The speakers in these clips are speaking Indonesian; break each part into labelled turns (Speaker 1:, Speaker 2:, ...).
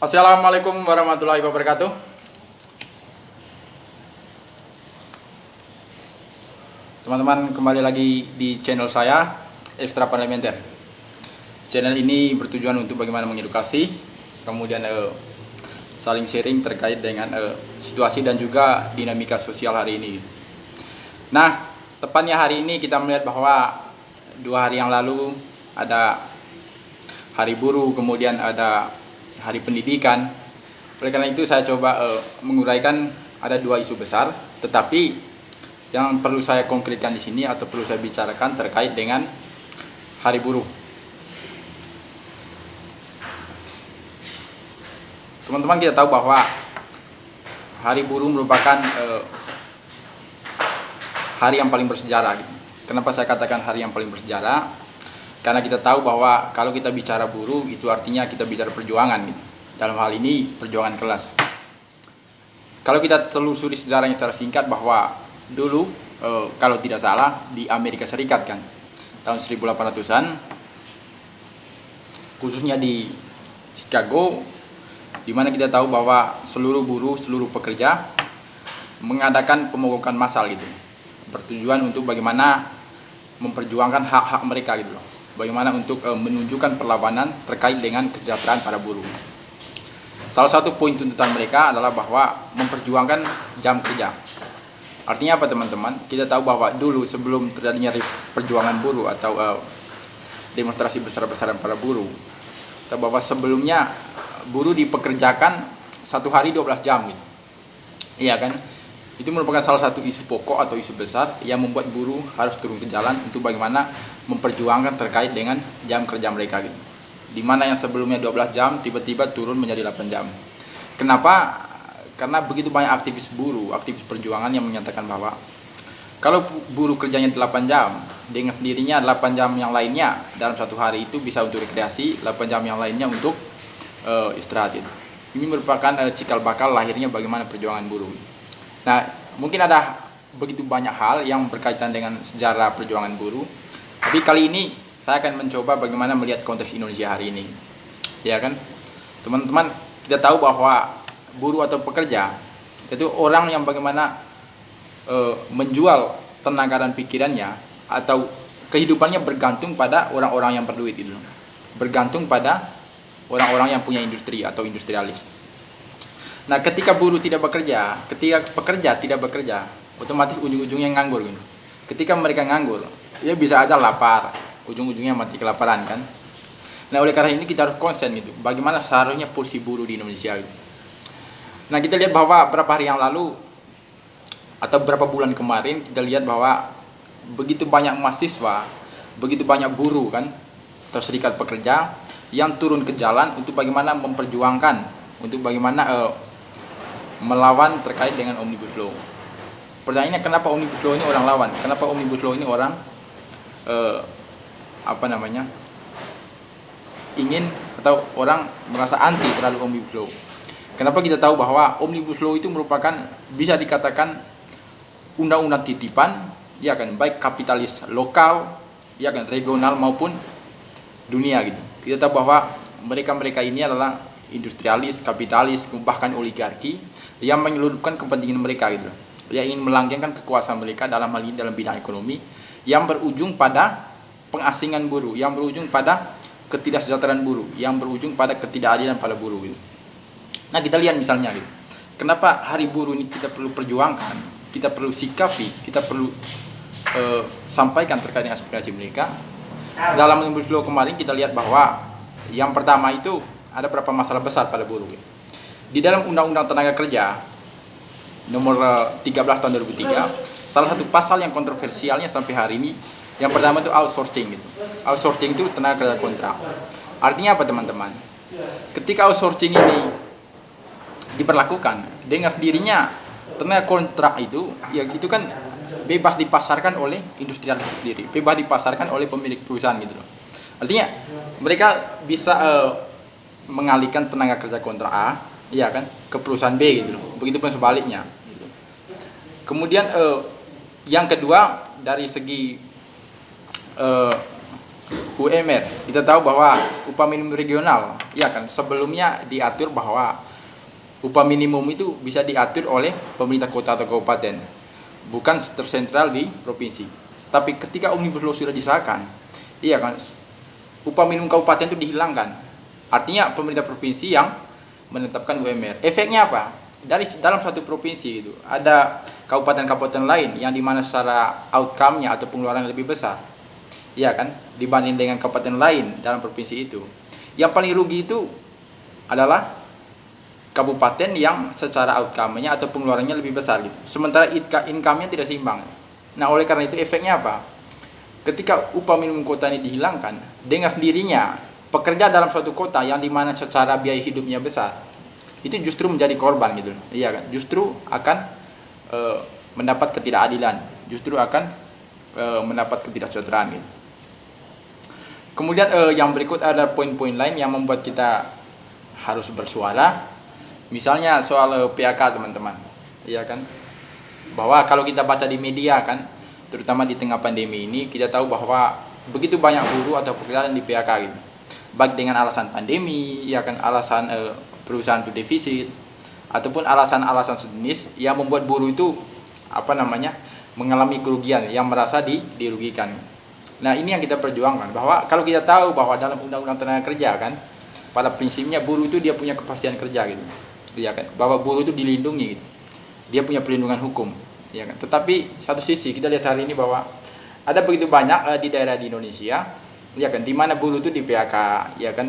Speaker 1: Assalamualaikum warahmatullahi wabarakatuh. Teman-teman, kembali lagi di channel saya, Ekstra Parlementer. Channel ini bertujuan untuk bagaimana mengedukasi, kemudian saling sharing terkait dengan situasi dan juga dinamika sosial hari ini. Nah, tepatnya hari ini kita melihat bahwa 2 hari yang lalu ada Hari Buruh, kemudian ada Hari Pendidikan. Oleh karena itu saya coba menguraikan ada 2 isu besar, tetapi yang perlu saya konkretkan di sini atau perlu saya bicarakan terkait dengan Hari Buruh. Teman-teman, kita tahu bahwa Hari Buruh merupakan hari yang paling bersejarah. Kenapa saya katakan hari yang paling bersejarah? Karena kita tahu bahwa kalau kita bicara buruh, itu artinya kita bicara perjuangan. Dalam hal ini perjuangan kelas. Kalau kita telusuri sejarahnya secara singkat, bahwa dulu kalau tidak salah di Amerika Serikat kan, tahun 1800-an, khususnya di Chicago, di mana kita tahu bahwa seluruh buruh, seluruh pekerja mengadakan pemogokan massal gitu, bertujuan untuk bagaimana memperjuangkan hak-hak mereka gitu loh. Bagaimana untuk menunjukkan perlawanan terkait dengan kesejahteraan para buruh. Salah satu poin tuntutan mereka adalah bahwa memperjuangkan jam kerja. Artinya apa teman-teman? Kita tahu bahwa dulu sebelum terjadinya perjuangan buruh atau demonstrasi besar-besaran para buruh, kita bahwa sebelumnya buruh dipekerjakan 1 hari 12 jam gitu. Iya kan? Itu merupakan salah satu isu pokok atau isu besar yang membuat buruh harus turun ke jalan untuk bagaimana memperjuangkan terkait dengan jam kerja mereka gitu. Dimana yang sebelumnya 12 jam tiba-tiba turun menjadi 8 jam. Kenapa? Karena begitu banyak aktivis buruh, aktivis perjuangan yang menyatakan bahwa kalau buruh kerjanya 8 jam, dengan sendirinya 8 jam yang lainnya dalam 1 hari itu bisa untuk rekreasi, 8 jam yang lainnya untuk istirahat gitu. Ini merupakan cikal bakal lahirnya bagaimana perjuangan buruh. Nah, mungkin ada begitu banyak hal yang berkaitan dengan sejarah perjuangan buruh. Tapi kali ini saya akan mencoba bagaimana melihat konteks Indonesia hari ini. Ya kan? Teman-teman, kita tahu bahwa buruh atau pekerja itu orang yang bagaimana menjual tenaga dan pikirannya atau kehidupannya bergantung pada orang-orang yang berduit itu. Bergantung pada orang-orang yang punya industri atau industrialis. Nah, ketika buruh tidak bekerja, ketika pekerja tidak bekerja, otomatis ujung-ujungnya nganggur gitu. Ketika mereka nganggur, ya bisa aja lapar, ujung-ujungnya mati kelaparan kan. Nah, oleh karena ini kita harus konsen gitu, bagaimana seharusnya posisi buruh di Indonesia gitu. Nah, kita lihat bahwa beberapa hari yang lalu atau beberapa bulan kemarin, kita lihat bahwa begitu banyak mahasiswa, begitu banyak buruh kan, atau serikat pekerja yang turun ke jalan untuk bagaimana memperjuangkan, untuk bagaimana melawan terkait dengan Omnibus Law. Pertanyaannya, kenapa Omnibus Law ini orang lawan? Kenapa Omnibus Law ini orang ingin atau orang merasa anti terhadap Omnibus Law? Kenapa kita tahu bahwa Omnibus Law itu merupakan bisa dikatakan undang-undang titipan, ya kan, baik kapitalis lokal, ya kan, regional maupun dunia gitu. Kita tahu bahwa mereka-mereka ini adalah industrialis, kapitalis, bahkan oligarki yang menyeludupkan kepentingan mereka gitu, yang ingin melanggengkan kekuasaan mereka dalam hal ini dalam bidang ekonomi, yang berujung pada pengasingan buruh, yang berujung pada ketidaksejahteraan buruh, yang berujung pada ketidakadilan pada buruh gitu. Nah, kita lihat misalnya gitu, kenapa Hari Buruh ini kita perlu perjuangkan, kita perlu sikapi, kita perlu sampaikan terkait dengan aspirasi mereka. Dalam Omnibus Law kemarin kita lihat bahwa yang pertama itu ada beberapa masalah besar pada buruh. Di dalam Undang-Undang Tenaga Kerja nomor 13 tahun 2003, salah satu pasal yang kontroversialnya sampai hari ini, yang pertama itu outsourcing gitu. Outsourcing itu tenaga kerja kontrak. Artinya apa teman-teman? Ketika outsourcing ini diberlakukan, dengan sendirinya tenaga kontrak itu, ya itu kan bebas dipasarkan oleh industrialis sendiri, bebas dipasarkan oleh pemilik perusahaan gitu loh. Artinya mereka bisa mengalihkan tenaga kerja kontrak A, ya kan, ke perusahaan B gitu loh. Begitupun sebaliknya. Gitu. Kemudian yang kedua dari segi UMR. Kita tahu bahwa upah minimum regional, ya kan, sebelumnya diatur bahwa upah minimum itu bisa diatur oleh pemerintah kota atau kabupaten, bukan tersentral di provinsi. Tapi ketika Omnibus Law sudah disahkan, iya kan, upah minimum kabupaten itu dihilangkan. Artinya pemerintah provinsi yang menetapkan UMR. Efeknya apa? Dalam satu provinsi itu ada kabupaten-kabupaten lain yang dimana secara outcome-nya atau pengeluaran lebih besar, ya kan, dibanding dengan kabupaten lain dalam provinsi itu. Yang paling rugi itu adalah kabupaten yang secara outcome-nya atau pengeluarannya lebih besar gitu. Sementara income-nya tidak seimbang. Nah, oleh karena itu efeknya apa? Ketika upah minimum kota ini dihilangkan, dengan sendirinya pekerja dalam suatu kota yang dimana secara biaya hidupnya besar itu justru menjadi korban gitu, iya kan? Justru akan mendapat ketidakadilan, justru akan mendapat ketidaksejahteraan gitu. Kemudian yang berikut ada poin-poin lain yang membuat kita harus bersuara. Misalnya soal PHK teman-teman, iya kan? Bahwa kalau kita baca di media kan, terutama di tengah pandemi ini, kita tahu bahwa begitu banyak buruh atau pekerjaan di PHK gitu. Baik dengan alasan pandemi, ya kan, alasan perusahaan itu defisit, ataupun alasan-alasan sejenis yang membuat buruh itu mengalami kerugian, yang merasa dirugikan. Nah, ini yang kita perjuangkan, bahwa kalau kita tahu bahwa dalam Undang-Undang Tenaga Kerja kan, pada prinsipnya buruh itu dia punya kepastian kerja gitu, ya kan, bahwa buruh itu dilindungi gitu, dia punya perlindungan hukum, ya kan. Tetapi satu sisi kita lihat hari ini bahwa ada begitu banyak di daerah di Indonesia, ya kan, di mana buruh itu di PHK, ya kan.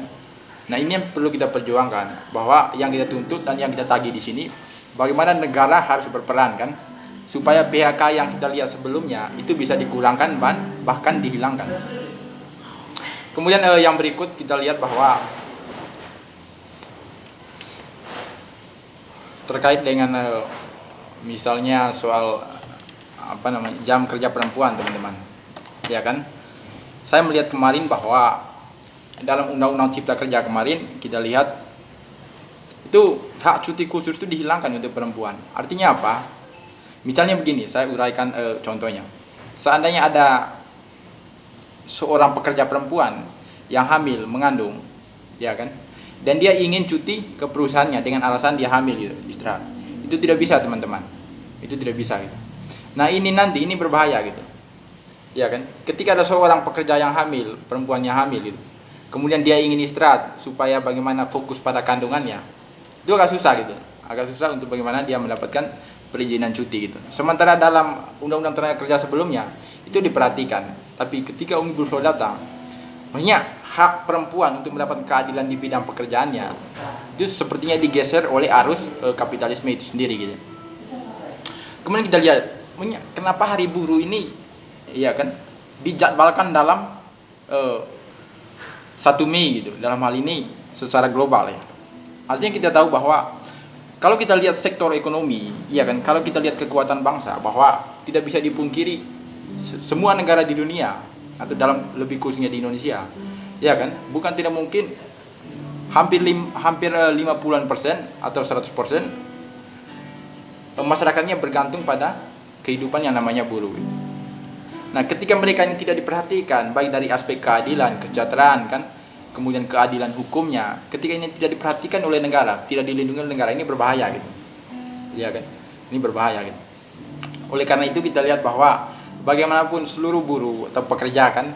Speaker 1: Nah, ini yang perlu kita perjuangkan, bahwa yang kita tuntut dan yang kita tagih di sini, bagaimana negara harus berperan kan, supaya PHK yang kita lihat sebelumnya itu bisa dikurangkan bahkan dihilangkan. Kemudian yang berikut kita lihat bahwa terkait dengan misalnya soal jam kerja perempuan teman-teman, ya kan. Saya melihat kemarin bahwa dalam Undang-Undang Cipta Kerja kemarin kita lihat itu hak cuti khusus itu dihilangkan untuk perempuan. Artinya apa? Misalnya begini, saya uraikan contohnya. Seandainya ada seorang pekerja perempuan yang hamil, mengandung, ya kan, dan dia ingin cuti ke perusahaannya dengan alasan dia hamil gitu, istirahat, itu tidak bisa teman-teman, itu tidak bisa gitu. Nah, ini berbahaya gitu, ya kan. Ketika ada seorang pekerja yang hamil, perempuan yang hamil gitu, kemudian dia ingin istirahat supaya bagaimana fokus pada kandungannya, itu agak susah untuk bagaimana dia mendapatkan perizinan cuti gitu. Sementara dalam Undang-Undang Tenaga Kerja sebelumnya itu diperhatikan, tapi ketika Omnibus Law datang, maksudnya hak perempuan untuk mendapat keadilan di bidang pekerjaannya itu sepertinya digeser oleh arus kapitalisme itu sendiri gitu. Kemudian kita lihat, kenapa Hari Buruh ini, ya kan, dijadwalkan dalam 1 Mei gitu, dalam hal ini secara global ya. Artinya kita tahu bahwa kalau kita lihat sektor ekonomi, ya kan, kalau kita lihat kekuatan bangsa, bahwa tidak bisa dipungkiri semua negara di dunia atau dalam lebih khususnya di Indonesia, ya kan, bukan tidak mungkin hampir 50% atau 100% masyarakatnya bergantung pada kehidupan yang namanya buruh. Nah, ketika mereka ini tidak diperhatikan, baik dari aspek keadilan, kesejahteraan kan, kemudian keadilan hukumnya, ketika ini tidak diperhatikan oleh negara, tidak dilindungi oleh negara, ini berbahaya gitu, ya kan, ini berbahaya gitu. Oleh karena itu kita lihat bahwa bagaimanapun seluruh buruh atau pekerja kan,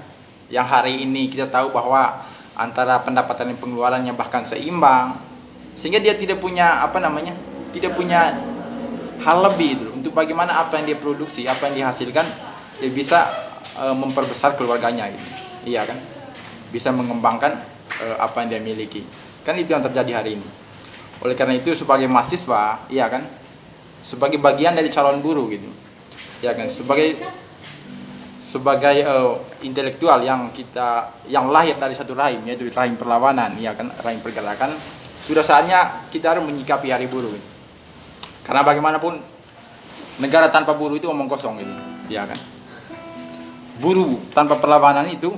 Speaker 1: yang hari ini kita tahu bahwa antara pendapatan dan pengeluarannya bahkan seimbang, sehingga dia tidak punya tidak punya hal lebih itu untuk bagaimana apa yang dia produksi, apa yang dihasilkan, dia bisa memperbesar keluarganya gitu, iya kan, bisa mengembangkan apa yang dia miliki. Kan itu yang terjadi hari ini. Oleh karena itu sebagai mahasiswa, iya kan, sebagai bagian dari calon buruh gitu, ya kan, sebagai intelektual yang lahir dari satu rahim, yaitu rahim perlawanan, ya kan, rahim pergerakan, sudah saatnya kita harus menyikapi Hari Buruh gitu. Karena bagaimanapun negara tanpa buruh itu omong kosong gitu, ya kan. Buruh tanpa perlawanan itu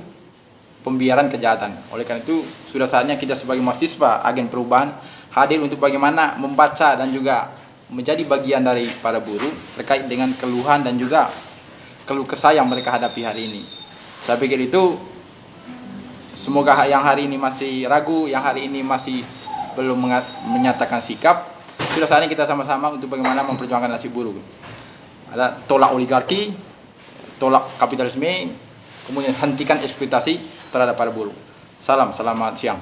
Speaker 1: pembiaran kejahatan. Oleh karena itu sudah saatnya kita sebagai mahasiswa, agen perubahan, hadir untuk bagaimana membaca dan juga menjadi bagian dari para buruh terkait dengan keluhan dan juga keluh kesah yang mereka hadapi hari ini. Saya pikir itu Semoga yang hari ini masih ragu, yang hari ini masih belum menyatakan sikap, sudah saatnya kita sama-sama untuk bagaimana memperjuangkan nasib buruh. Ada tolak oligarki, tolak kapitalisme, kemudian hentikan eksploitasi terhadap para buruh. Salam, selamat siang.